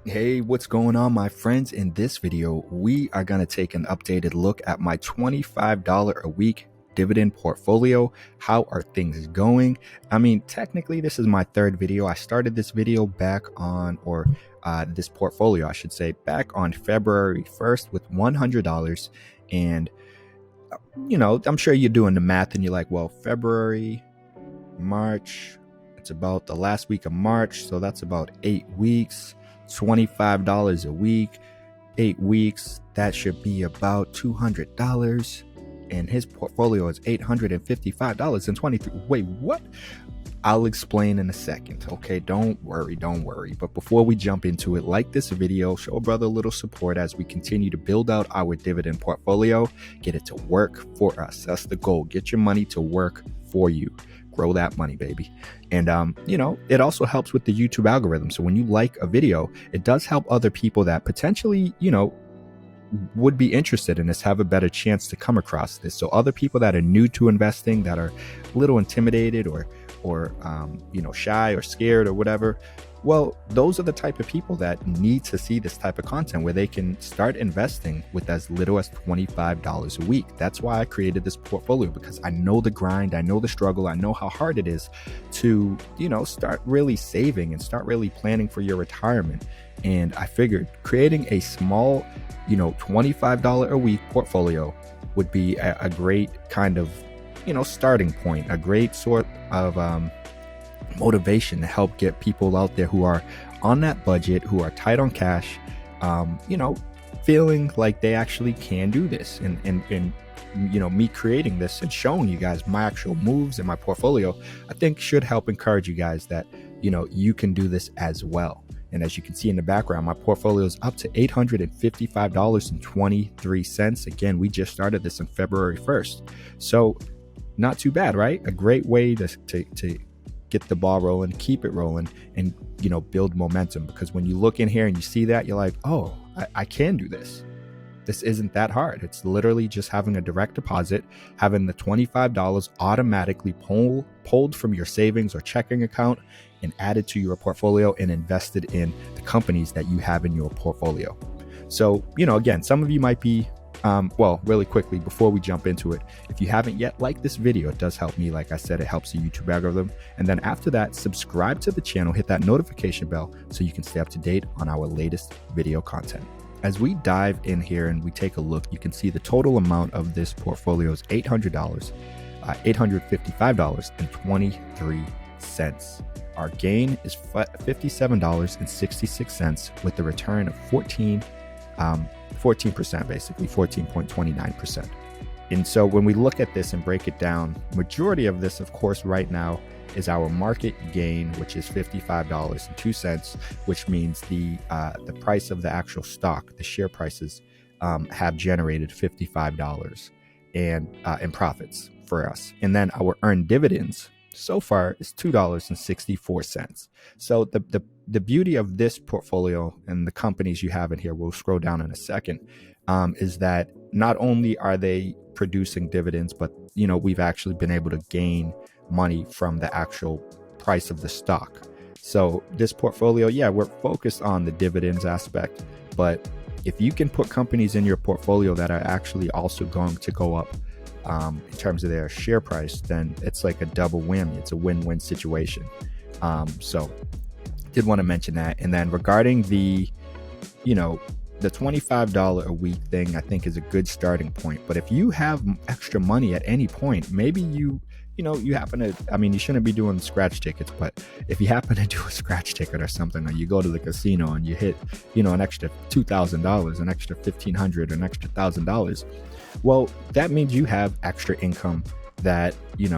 Hey, what's going on, my friends? In this video, we are going to take an updated look at my $25 a week dividend portfolio. How are things going? I mean, technically, this is my third video. I started this video back on, this portfolio, I should say, back on February 1st with $100. And, I'm sure you're doing the math and you're like, well, February, March, it's about the last week of March. So that's about 8 weeks. $25 a week, 8 weeks, that should be about $200. And his portfolio is $855.23. Wait, what? I'll explain in a second. Okay, don't worry. But before we jump into it, like this video, show a brother a little support as we continue to build out our dividend portfolio, get it to work for us. That's the goal. Get your money to work for you. Grow that money, baby. And it also helps with the YouTube algorithm. So when you like a video, it does help other people that potentially, would be interested in this have a better chance to come across this. So other people that are new to investing, that are a little intimidated or shy or scared or whatever, well, those are the type of people that need to see this type of content where they can start investing with as little as $25 a week. That's why I created this portfolio, because I know the grind, I know the struggle, I know how hard it is to, start really saving and start really planning for your retirement. And I figured creating a small, $25 a week portfolio would be a great kind of, starting point, a great sort of motivation to help get people out there who are on that budget, who are tight on cash, feeling like they actually can do this. And me creating this and showing you guys my actual moves in my portfolio, I think should help encourage you guys that, you can do this as well. And as you can see in the background, my portfolio is up to $855.23. Again, we just started this on February 1st. So not too bad, right? A great way to get the ball rolling, keep it rolling, and build momentum. Because when you look in here and you see that, you're like, oh, I can do this. This isn't that hard. It's literally just having a direct deposit, having the $25 automatically pulled from your savings or checking account and added to your portfolio and invested in the companies that you have in your portfolio. So, again, some of you might be really quickly before we jump into it, if you haven't yet liked this video, it does help me. Like I said, it helps the YouTube algorithm. And then after that, subscribe to the channel, hit that notification bell so you can stay up to date on our latest video content. As we dive in here and we take a look, you can see the total amount of this portfolio is $855.23. Our gain is $57.66 with a return of 14%, basically 14.29%. And so when we look at this and break it down, majority of this, of course, right now is our market gain, which is $55.02, which means the price of the actual stock, the share prices, have generated $55 in profits for us. And then our earned dividends so far is $2.64. So the beauty of this portfolio and the companies you have in here, we'll scroll down in a second, is that not only are they producing dividends, but we've actually been able to gain money from the actual price of the stock. So this portfolio, we're focused on the dividends aspect, but if you can put companies in your portfolio that are actually also going to go up in terms of their share price, then it's like a double whammy. It's a win-win situation. So did want to mention that. And then regarding the $25 a week thing, I think is a good starting point. But if you have extra money at any point, maybe you happen to, you shouldn't be doing scratch tickets, but if you happen to do a scratch ticket or something, or you go to the casino and you hit, an extra $2,000, an extra $1,500, an extra $1,000, well, that means you have extra income that, you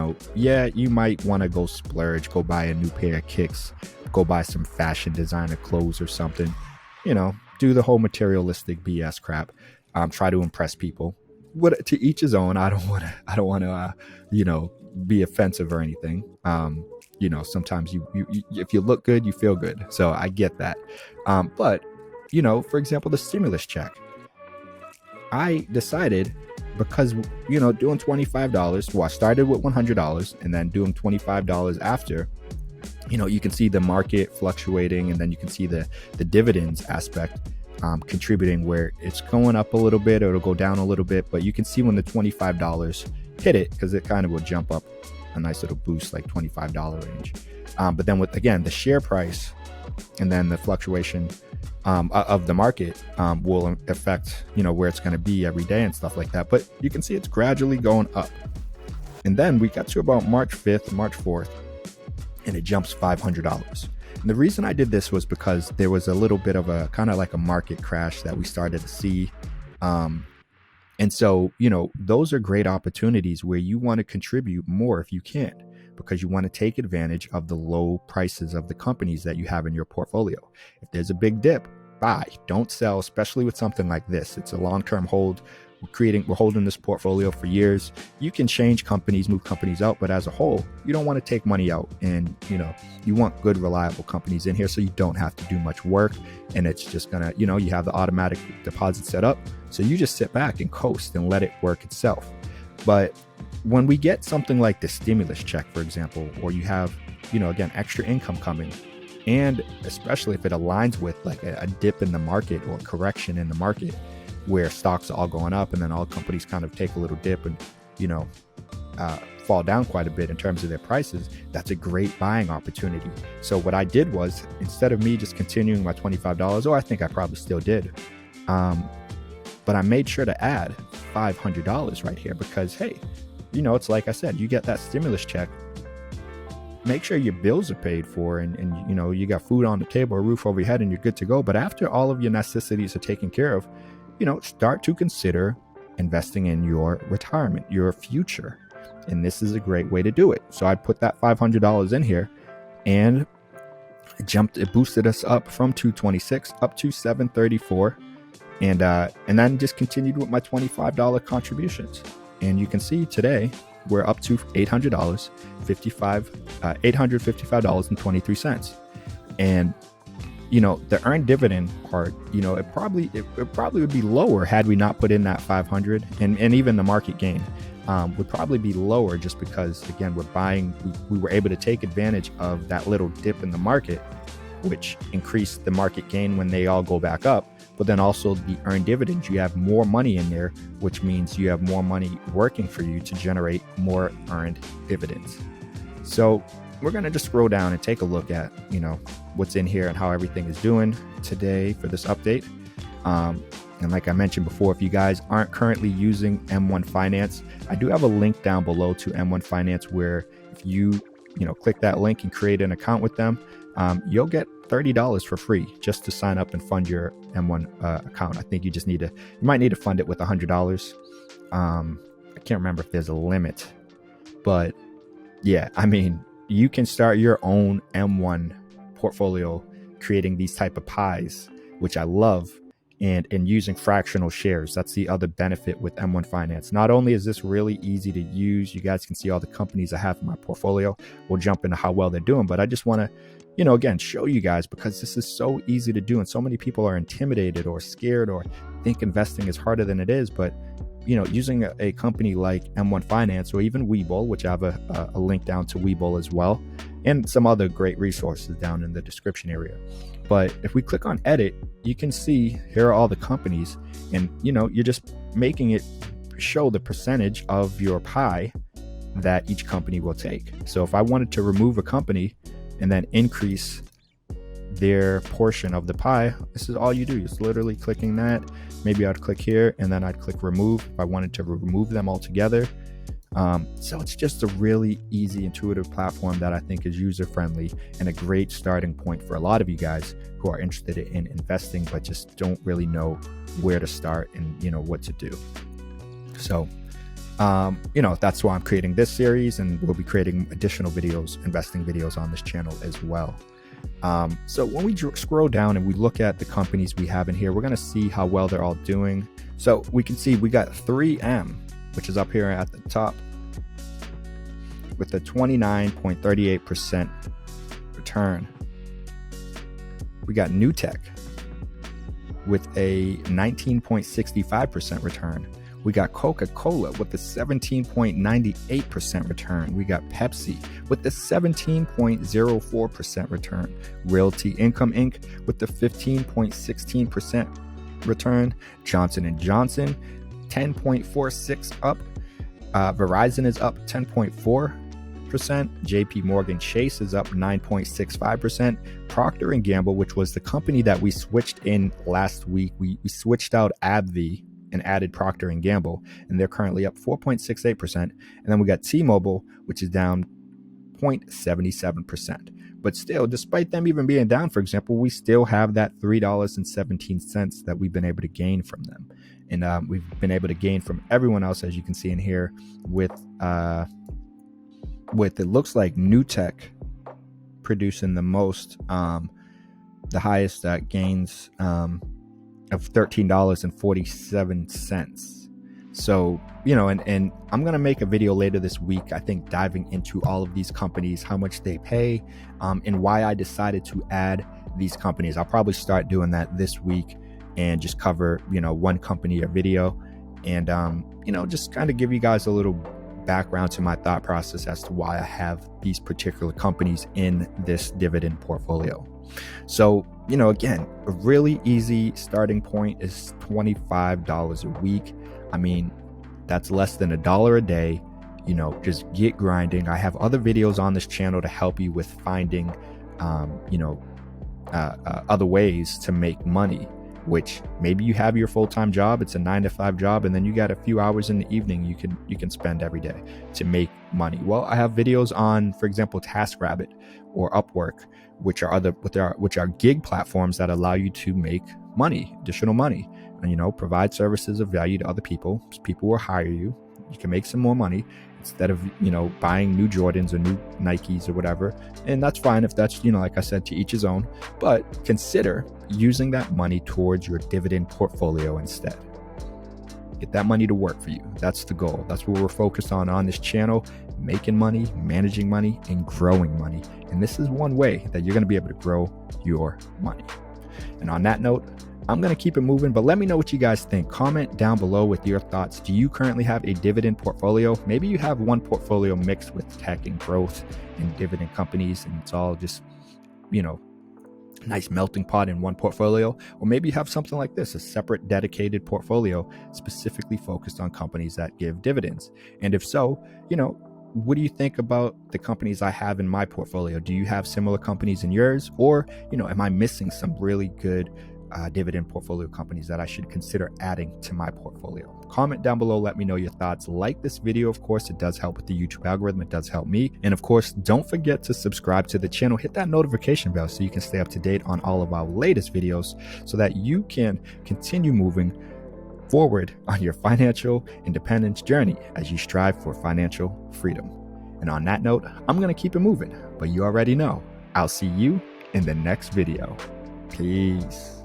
might want to go splurge, go buy a new pair of kicks, go buy some fashion designer clothes or something, do the whole materialistic BS crap, try to impress people. What, to each his own. I don't want to, be offensive or anything. Sometimes you if you look good, you feel good. So I get that. But for example, the stimulus check, I decided, because doing $25, well, I started with $100 and then doing $25 after, you can see the market fluctuating, and then you can see the dividends aspect contributing, where it's going up a little bit, or it'll go down a little bit, but you can see when the $25 hit it, because it kind of will jump up a nice little boost, like $25 range. But then with, again, the share price and then the fluctuation of the market will affect, where it's going to be every day and stuff like that. But you can see it's gradually going up. And then we got to about March 5th, March 4th, and it jumps $500. And the reason I did this was because there was a little bit of a kind of like a market crash that we started to see. And so, those are great opportunities where you want to contribute more if you can, because you want to take advantage of the low prices of the companies that you have in your portfolio. If there's a big dip, buy, don't sell, especially with something like this. It's a long-term hold. We're holding this portfolio for years. You can change companies, move companies out, but as a whole, you don't want to take money out, and you want good, reliable companies in here, so you don't have to do much work, and it's just gonna, you have the automatic deposit set up, so you just sit back and coast and let it work itself. But when we get something like the stimulus check, for example, or you have, again, extra income coming, and especially if it aligns with like a dip in the market or correction in the market, where stocks are all going up and then all companies kind of take a little dip and, fall down quite a bit in terms of their prices, that's a great buying opportunity. So what I did was, instead of me just continuing my $25, I think I probably still did, but I made sure to add $500 right here, because, hey, it's like I said, you get that stimulus check, make sure your bills are paid for, and you got food on the table, a roof over your head, and you're good to go. But after all of your necessities are taken care of, start to consider investing in your retirement, your future. And this is a great way to do it. So I put that $500 in here, and it boosted us up from 226 up to 734. And then just continued with my $25 contributions. And you can see today we're up to $855.23. And the earned dividend part, it probably would be lower had we not put in that 500, and even the market gain would probably be lower, just because, again, we were able to take advantage of that little dip in the market, which increased the market gain when they all go back up. But then also the earned dividends, you have more money in there, which means you have more money working for you to generate more earned dividends. So we're going to just scroll down and take a look at, what's in here and how everything is doing today for this update. And like I mentioned before, if you guys aren't currently using M1 Finance, I do have a link down below to M1 Finance, where if you click that link and create an account with them, you'll get $30 for free just to sign up and fund your M1 account. I think you might need to fund it with $100. I can't remember if there's a limit, but yeah, you can start your own M1 portfolio, creating these type of pies, which I love, and using fractional shares. That's the other benefit with M1 Finance. Not only is this really easy to use, you guys can see all the companies I have in my portfolio. We'll jump into how well they're doing, but I just want to, again, show you guys, because this is so easy to do, and so many people are intimidated or scared or think investing is harder than it is. But using a company like M1 Finance, or even Webull, which I have a link down to Webull as well, and some other great resources down in the description area. But if we click on edit, you can see here are all the companies, and you're just making it show the percentage of your pie that each company will take. So if I wanted to remove a company and then increase their portion of the pie, this is all you do. It's literally clicking that. Maybe I'd click here and then I'd click remove if I wanted to remove them altogether. So it's just a really easy, intuitive platform that I think is user-friendly and a great starting point for a lot of you guys who are interested in investing but just don't really know where to start and what to do. So that's why I'm creating this series, and we'll be creating additional videos, investing videos on this channel as well. So when we scroll down and we look at the companies we have in here, we're going to see how well they're all doing. So we can see we got 3M, which is up here at the top with a 29.38% return. We got New Tech with a 19.65% return. We got Coca-Cola with the 17.98% return. We got Pepsi with the 17.04% return. Realty Income Inc. with the 15.16% return. Johnson & Johnson, 10.46 up. Verizon is up 10.4%. JP Morgan Chase is up 9.65%. Procter & Gamble, which was the company that we switched in last week, we switched out AbbVie and added Procter & Gamble, and they're currently up 4.68%. And then we got T-Mobile, which is down 0.77%. But still, despite them even being down, for example, we still have that $3.17 that we've been able to gain from them. And we've been able to gain from everyone else, as you can see in here, with it looks like New Tech producing the most, the highest gains of $13.47. So, and I'm going to make a video later this week, I think, diving into all of these companies, how much they pay, and why I decided to add these companies. I'll probably start doing that this week and just cover, one company a video, and, just kind of give you guys a little background to my thought process as to why I have these particular companies in this dividend portfolio. So, again, a really easy starting point is $25 a week. I mean, that's less than $1 a day. Just get grinding. I have other videos on this channel to help you with finding, other ways to make money, which maybe you have your full-time job. It's a 9-to-5 job, and then you got a few hours in the evening you can spend every day to make money. Well, I have videos on, for example, TaskRabbit or UpWork, which are gig platforms that allow you to make money, additional money, and provide services of value to other people. People will hire you. You can make some more money instead of buying new Jordans or new Nikes or whatever. And that's fine if that's like I said, to each his own. But consider using that money towards your dividend portfolio instead. Get that money to work for you. That's the goal. That's what we're focused on this channel: making money, managing money, and growing money. And this is one way that you're going to be able to grow your money. And on that note, I'm going to keep it moving, but let me know what you guys think. Comment down below with your thoughts. Do you currently have a dividend portfolio? Maybe you have one portfolio mixed with tech and growth and dividend companies, and it's all just, nice melting pot in one portfolio. Or maybe you have something like this, a separate dedicated portfolio specifically focused on companies that give dividends. And if so, what do you think about the companies I have in my portfolio? Do you have similar companies in yours? Or, am I missing some really good dividend portfolio companies that I should consider adding to my portfolio? Comment down below. Let me know your thoughts. Like this video. Of course, it does help with the YouTube algorithm. It does help me. And of course, don't forget to subscribe to the channel. Hit that notification bell so you can stay up to date on all of our latest videos so that you can continue moving forward on your financial independence journey as you strive for financial freedom. And on that note, I'm going to keep it moving, but you already know, I'll see you in the next video. Peace.